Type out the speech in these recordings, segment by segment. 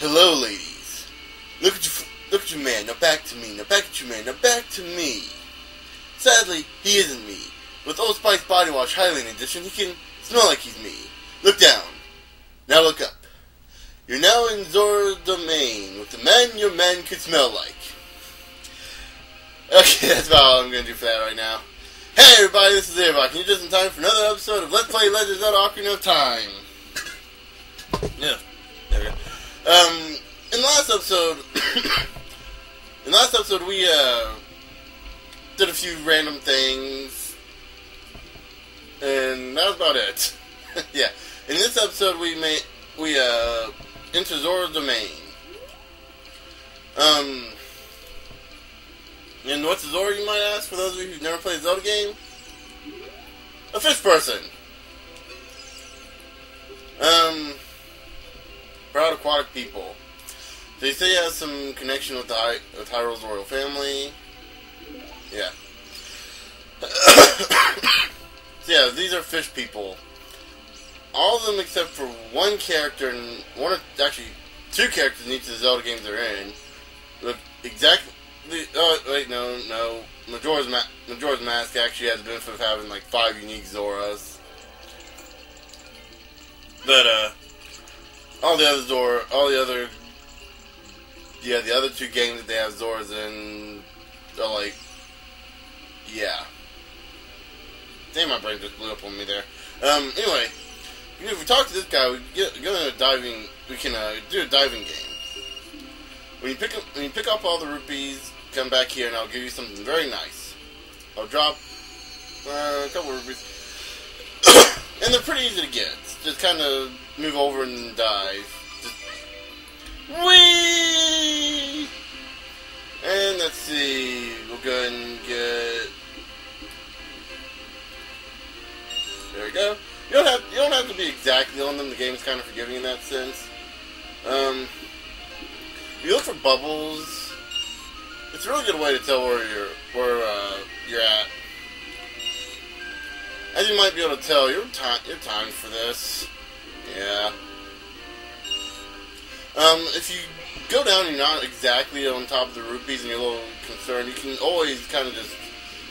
Hello, ladies. Look at your man. Now back to me. Now back at your man. Now back to me. Sadly, he isn't me. With Old Spice Body Wash Hylia Edition, he can smell like he's me. Look down. Now look up. You're now in Zoras Domain with the man your man could smell like. Okay, that's about all I'm going to do for that right now. Hey everybody, this is Airbox, and you're just in time for another episode of Let's Play Zelda Ocarina of Time. Yeah, there we go. In the last episode, we did a few random things, and that was about it. Yeah, in this episode, we Into Zor'as Domain. And what's a Zora, you might ask, for those of you who've never played a Zelda game? A fish person. Proud aquatic people. So you say he has some connection with Hyrule's royal family. Yeah. So yeah, these are fish people. All of them except for one character, and actually two characters in each of the Zelda games they're in, look exactly. Oh, wait, no. Majora's Mask actually has the benefit of having like 5 unique Zoras. But, the other two games that they have Zoras in are like, yeah. Damn, my brain just blew up on me there. Anyway, if we talk to this guy, we can do a diving game. When you pick up all the rupees, come back here and I'll give you something very nice. I'll drop a couple of rupees. And they're pretty easy to get. Just kind of move over and dive. Just whee! And let's see, we'll go ahead and get. There we go. You don't have to be exactly on them. The game's kind of forgiving in that sense. If you look for bubbles, it's a really good way to tell where you're at. As you might be able to tell, you're timed for this. Yeah. If you go down and you're not exactly on top of the rupees and you're a little concerned, you can always kind of just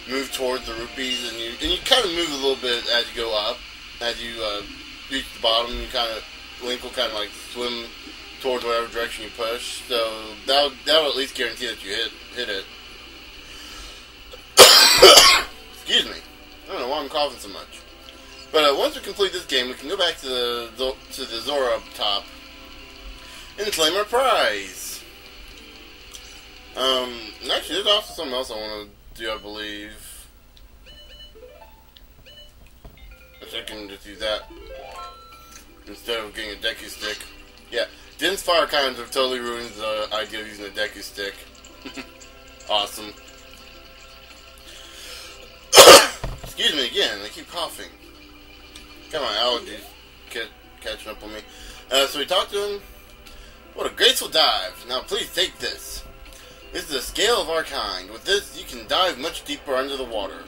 move towards the rupees, and you kind of move a little bit as you go up. As you reach the bottom, Link will kind of like swim towards whatever direction you push, so that'll at least guarantee that you hit it. Excuse me. I don't know why I'm coughing so much. But once we complete this game, we can go back to the Zora up top and claim our prize. Actually, there's also something else I want to do, I believe. I can just use that instead of getting a Deku stick. Yeah. Din's fire kind of totally ruins the idea of using a Deku stick. Awesome. Excuse me again, I keep coughing. Got my allergies catching up on me. So we talked to him. What a graceful dive. Now please take this. This is the scale of our kind. With this, you can dive much deeper under the water.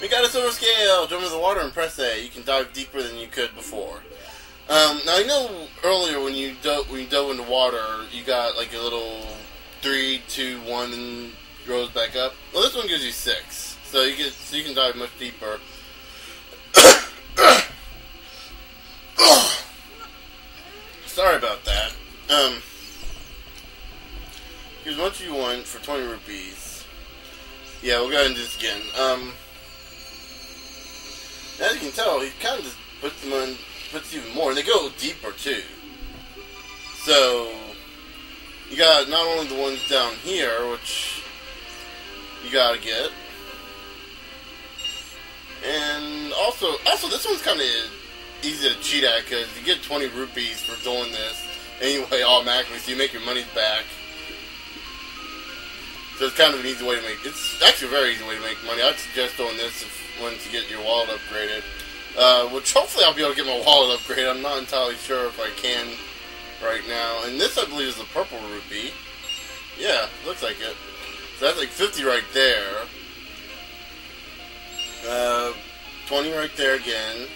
We got a silver scale. Jump into the water and press A. You can dive deeper than you could before. Now I know earlier when you dove into water, you got like a little 3, 2, 1, and rose back up. Well, this one gives you 6, so you can dive much deeper. Sorry about that. Here's what you want for 20 rupees. Yeah, we'll go ahead and do this again. As you can tell, he kind of just puts even more, and they go deeper too. So you got not only the ones down here, which you gotta get, and also this one's kind of easy to cheat at because you get 20 rupees for doing this anyway automatically, so you make your money back. So it's kind of an easy way to make. It's actually a very easy way to make money. I'd suggest doing this once you get your wallet upgraded. Which hopefully I'll be able to get my wallet upgraded. I'm not entirely sure if I can right now. And this, I believe, is the purple rupee. Yeah, looks like it. So that's like 50 right there. 20 right there again.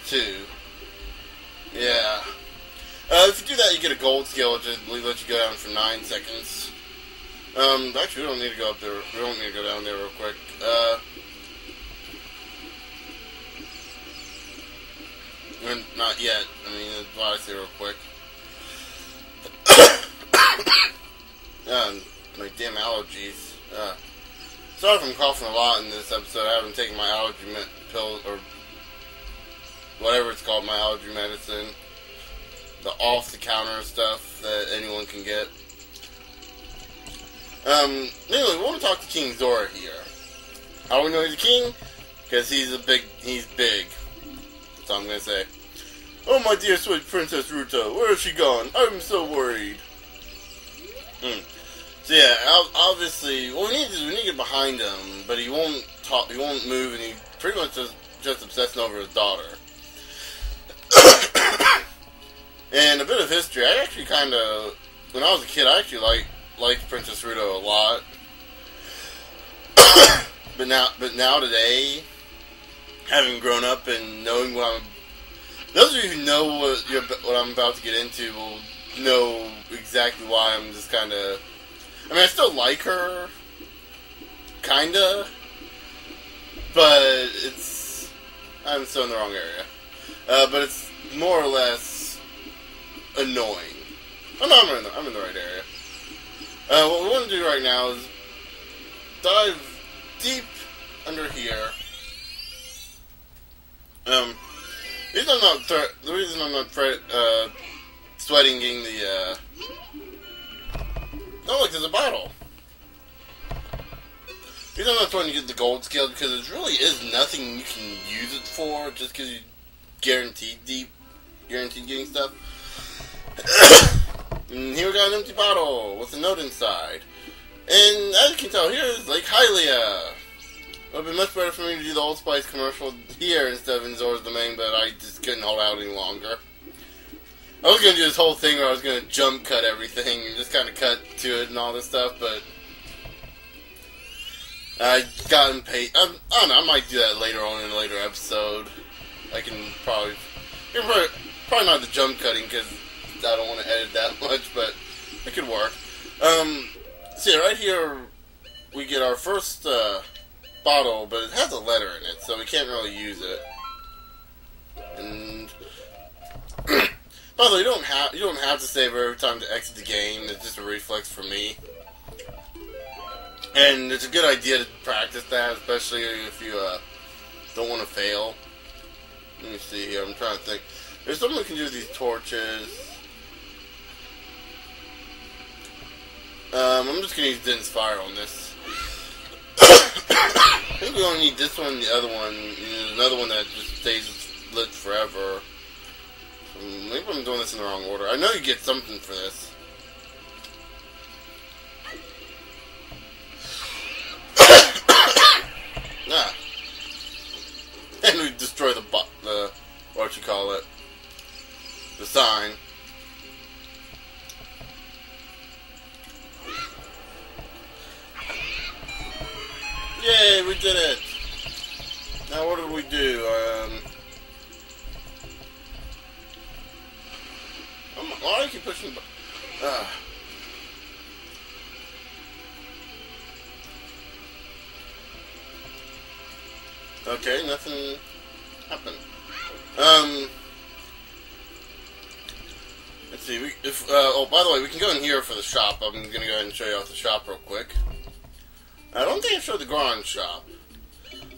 too. Yeah. If you do that, you get a gold skill, which I believe lets you go down for 9 seconds. Actually, we don't need to go up there. We don't need to go down there real quick. Not yet. I mean, that's why I say real quick. My damn allergies. Sorry if I'm coughing a lot in this episode. I haven't taken my allergy pill, or whatever it's called, my allergy medicine. The off-the-counter stuff that anyone can get. Anyway, we want to talk to King Zora here. How do we know he's a king? Because he's big. That's all I'm going to say. Oh, my dear sweet Princess Ruta, where has she gone? I'm so worried. So yeah, obviously, what we need to get behind him, but he won't talk, he won't move, and he pretty much just obsessing over his daughter. And a bit of history, I actually kind of, when I was a kid, I actually liked Princess Ruta a lot. but now today, having grown up and knowing those of you who know what I'm about to get into will know exactly why I'm just kind of, I mean, I still like her, kinda, but I'm still in the wrong area. But it's more or less annoying. Oh no, I'm in the right area. What we want to do right now is dive deep under here. The reason I'm not sweating getting the, oh look, there's a bottle. The reason I'm not sweating to get the gold scale because there really is nothing you can use it for, just because you guaranteed getting stuff. And here we got an empty bottle with a note inside. And as you can tell, here is Lake Hylia. It would have been much better for me to do the Old Spice commercial here instead of in Zoras Domain, but I just couldn't hold out any longer. I was going to do this whole thing where I was going to jump cut everything and just kind of cut to it and all this stuff, but I got impatient. I don't know, I might do that later on in a later episode. I can probably not the jump cutting because I don't want to edit that much, but it could work. So yeah, right here we get our first bottle, but it has a letter in it, so we can't really use it. And by the way, you don't have to save every time to exit the game. It's just a reflex for me. And it's a good idea to practice that, especially if you don't want to fail. Let me see here. I'm trying to think. There's something we can do with these torches. I'm just gonna use Din's Fire on this. I think we only need this one and the other one. There's another one that just stays lit forever. Maybe I'm doing this in the wrong order. I know you get something for this. Ah. And we destroy the what you call it, the sign. Yay, we did it! Now what did we do? Why do I keep pushing? Okay, nothing happened. Let's see. Oh, by the way, we can go in here for the shop. I'm gonna go ahead and show you off the shop real quick. I don't think I showed the Goron shop.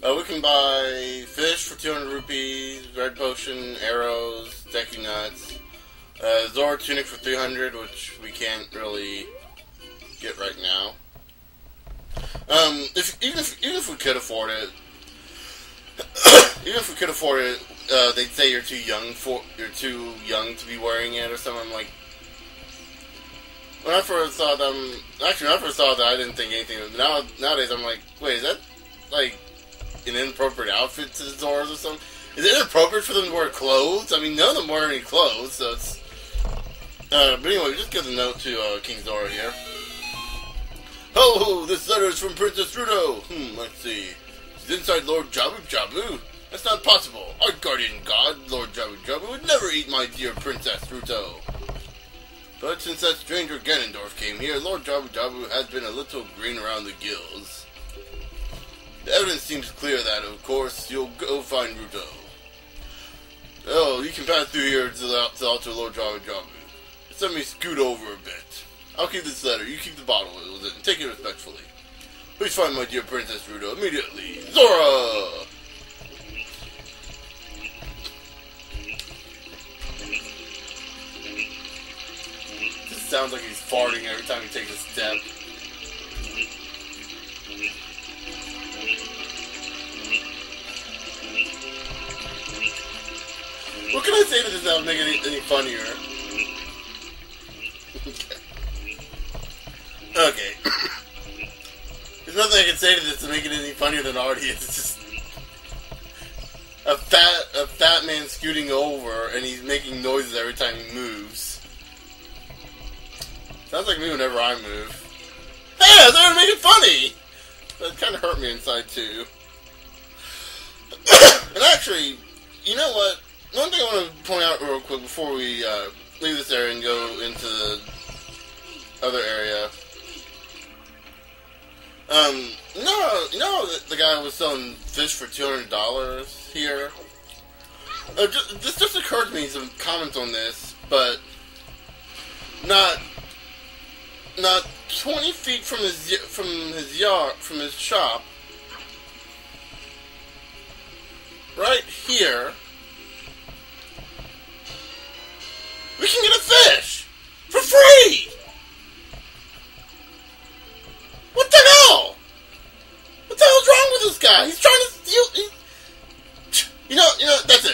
We can buy fish for 200 rupees, red potion, arrows, decky nuts, Zora tunic for 300, which we can't really get right now. Even if we could afford it, they'd say you're too young to be wearing it or something. I'm like, when I first saw them, actually when I first saw that, I didn't think anything of it. Nowadays I'm like, wait, is that like an inappropriate outfit to the Zoras or something? Is it inappropriate for them to wear clothes? I mean, none of them wear any clothes, so it's... but anyway, we just give the note to King Zora here. Ho ho, this letter is from Princess Ruto. Let's see. She's inside Lord Jabu Jabu. That's not possible. Our guardian god, Lord Jabu Jabu, would never eat my dear Princess Ruto. But since that stranger Ganondorf came here, Lord Jabu Jabu has been a little green around the gills. The evidence seems clear that, of course, you'll go find Ruto. Oh, you can pass through here to the altar, Lord Jabu Jabu. Just let me scoot over a bit. I'll keep this letter. You keep the bottle it was in. Take it respectfully. Please find my dear Princess Ruto immediately. Zora! This sounds like he's farting every time he takes a step. What can I say to this that would make it any funnier? Okay. There's nothing I can say to this to make it any funnier than it already is. It's just a fat man scooting over, and he's making noises every time he moves. Sounds like me whenever I move. Hey, I was trying to make it funny! That kind of hurt me inside, too. And actually, you know what? One thing I want to point out real quick before we leave this area and go into the other area. You know the guy was selling fish for $200 here? This just occurred to me, some comments on this, but not 20 feet from his shop, right here, we can get a fish for free. What the hell? What the hell's wrong with this guy? He's trying to steal. You know. That's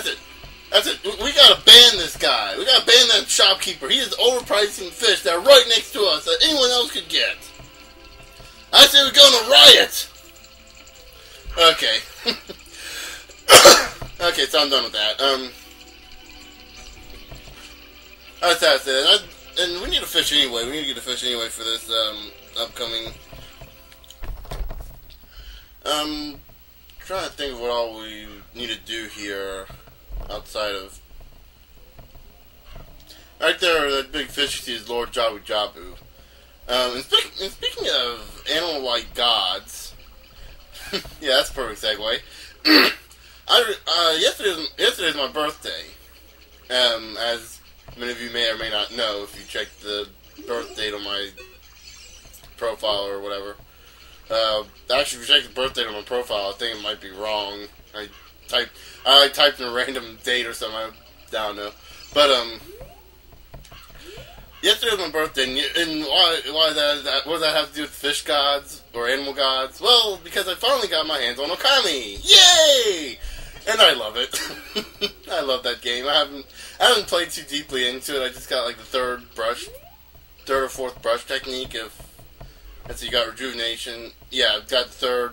it. We gotta ban this guy. We gotta ban that shopkeeper. He is overpricing fish that are right next to us that anyone else could get. I say we go on a riot. Okay. Okay, so I'm done with that. That's it. And we need a fish anyway. We need to get a fish anyway for this upcoming. Trying to think of what all we need to do here outside of. Right there, that big fish you see is Lord Jabu Jabu. And speaking of animal-like gods, yeah, that's a perfect segue. Yesterday's my birthday. As many of you may or may not know if you check the birth date on my profile or whatever. Actually, if you check the birth date on my profile, I think it might be wrong. I typed in a random date or something. I don't know. But yesterday was my birthday, and why what does that have to do with fish gods or animal gods? Well, because I finally got my hands on Okami. Yay! And I love it. I love that game. I haven't played too deeply into it. I just got like the third or fourth brush technique of. So you got rejuvenation. Yeah, I've got the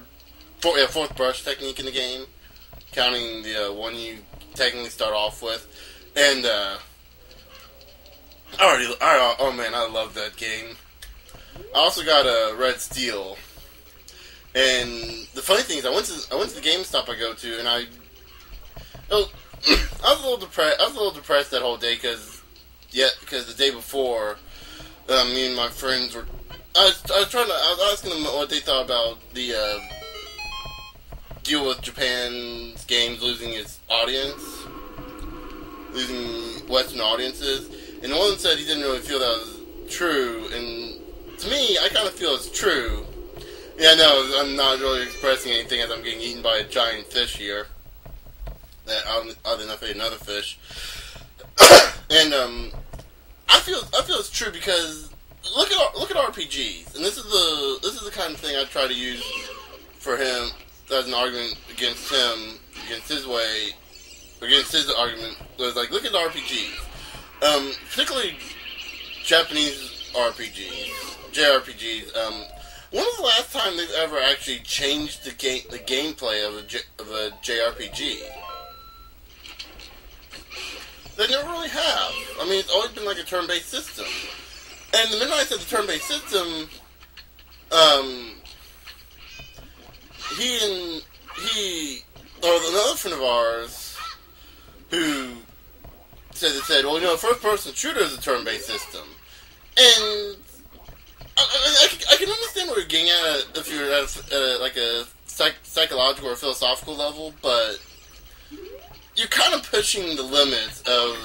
fourth brush technique in the game, counting the one you technically start off with, and oh man, I love that game. I also got a red steel, and the funny thing is, I went to the GameStop I go to, and I was a little depressed. I was a little depressed that whole day because the day before, me and my friends were. I was asking them what they thought about the deal with Japan's games losing its audience, losing Western audiences, and one said he didn't really feel that was true, and to me, I kind of feel it's true. Yeah, no, I'm not really expressing anything as I'm getting eaten by a giant fish here. Oddly enough, I ate another fish, and I feel it's true because. Look at RPGs, and this is the kind of thing I try to use for him as an argument against him, against his argument. Was like, look at the RPGs, particularly Japanese RPGs, JRPGs. When was the last time they've ever actually changed the gameplay of a JRPG? They never really have. I mean, it's always been like a turn-based system. And the minute I said the turn-based system, another friend of ours who said, well, first-person shooter is a turn-based system, and I can understand what you're getting at if you're at like a psychological or philosophical level, but you're kind of pushing the limits of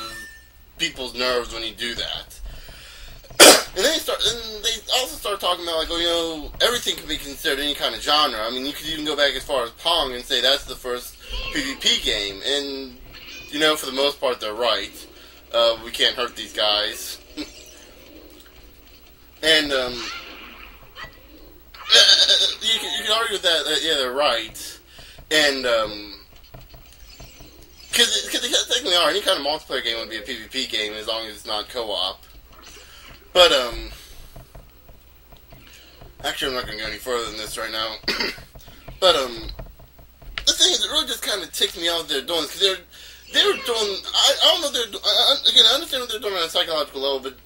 people's nerves when you do that. And then they also start talking about, like, everything can be considered any kind of genre. I mean, you could even go back as far as Pong and say that's the first PvP game. And, for the most part, they're right. We can't hurt these guys. And, you can argue with that, yeah, they're right. And, because they technically are. Any kind of multiplayer game would be a PvP game as long as it's not co-op. But, actually I'm not going to go any further than this right now. But, the thing is, it really just kind of ticked me off they're doing this, because they're doing, I don't know, again, I understand what they're doing on a psychological level, but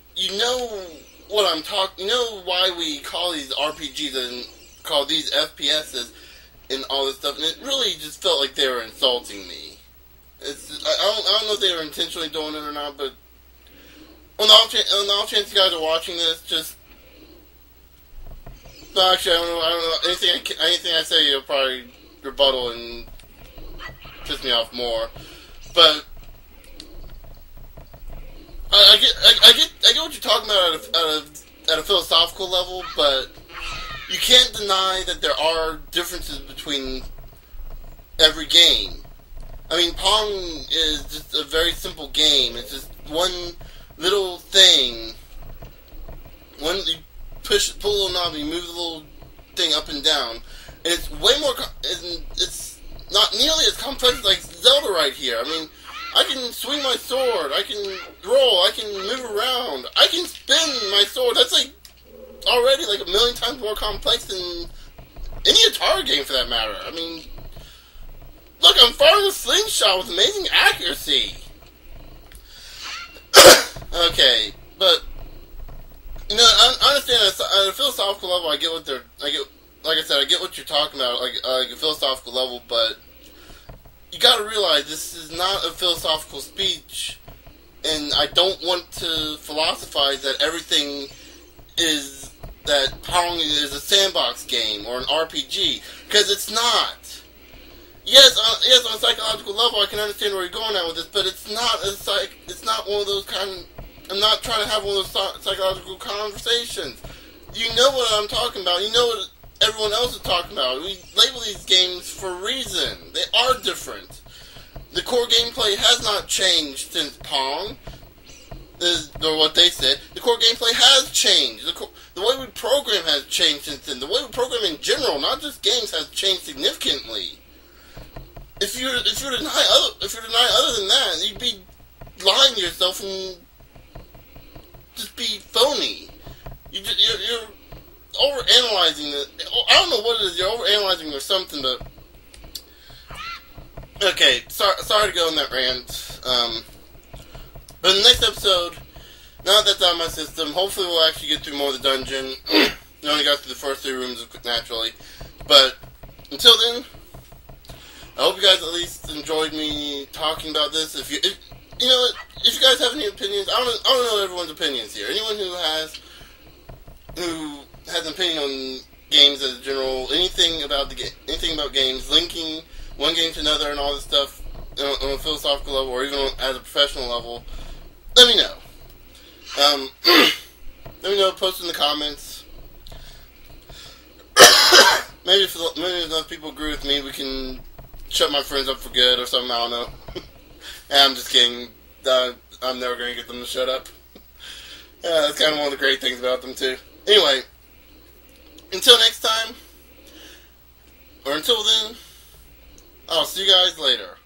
what I'm talking, why we call these RPGs and call these FPSs and all this stuff, and it really just felt like they were insulting me. I don't know if they were intentionally doing it or not, but on the off chance you guys are watching this, just... No, actually, I don't know. Anything I say, you'll probably rebuttal and piss me off more. But I get what you're talking about at a philosophical level, but you can't deny that there are differences between every game. I mean, Pong is just a very simple game. It's just one little thing. You pull a little knob, and you move the little thing up and down, and it's way more. It's not nearly as complex like Zelda right here. I mean, I can swing my sword, I can roll, I can move around, I can spin my sword. That's like already like 1,000,000 times more complex than any Atari game for that matter. I mean, look, I'm firing a slingshot with amazing accuracy. Okay, but I understand at a philosophical level. I get what I get what you're talking about, like a philosophical level, but you got to realize this is not a philosophical speech, and I don't want to philosophize that everything is that Pong is a sandbox game or an RPG, because it's not. Yes, on a psychological level, I can understand where you're going at with this, but it's not one of those I'm not trying to have one of those psychological conversations. You know what I'm talking about. You know what everyone else is talking about. We label these games for a reason. They are different. The core gameplay has not changed since Pong, or what they said. The core gameplay has changed. The way we program has changed since then. The way we program in general, not just games, has changed significantly. If you deny other than that, you'd be lying to yourself and just be phony. You're overanalyzing it. I don't know what it is. You're overanalyzing or something, but okay. Sorry to go on that rant. But in the next episode, now that that's out of my system, hopefully we'll actually get through more of the dungeon. We only got through the first 3 rooms naturally, but until then, I hope you guys at least enjoyed me talking about this. If you guys have any opinions, I don't know everyone's opinions here. Anyone who has an opinion on games as a general, anything about games, linking one game to another and all this stuff on a philosophical level or even as a professional level, let me know. Let me know. Post in the comments. maybe if enough people agree with me, we can shut my friends up for good or something. I don't know. I'm just kidding. I'm never going to get them to shut up. That's kind of one of the great things about them, too. Anyway, until next time, or until then, I'll see you guys later.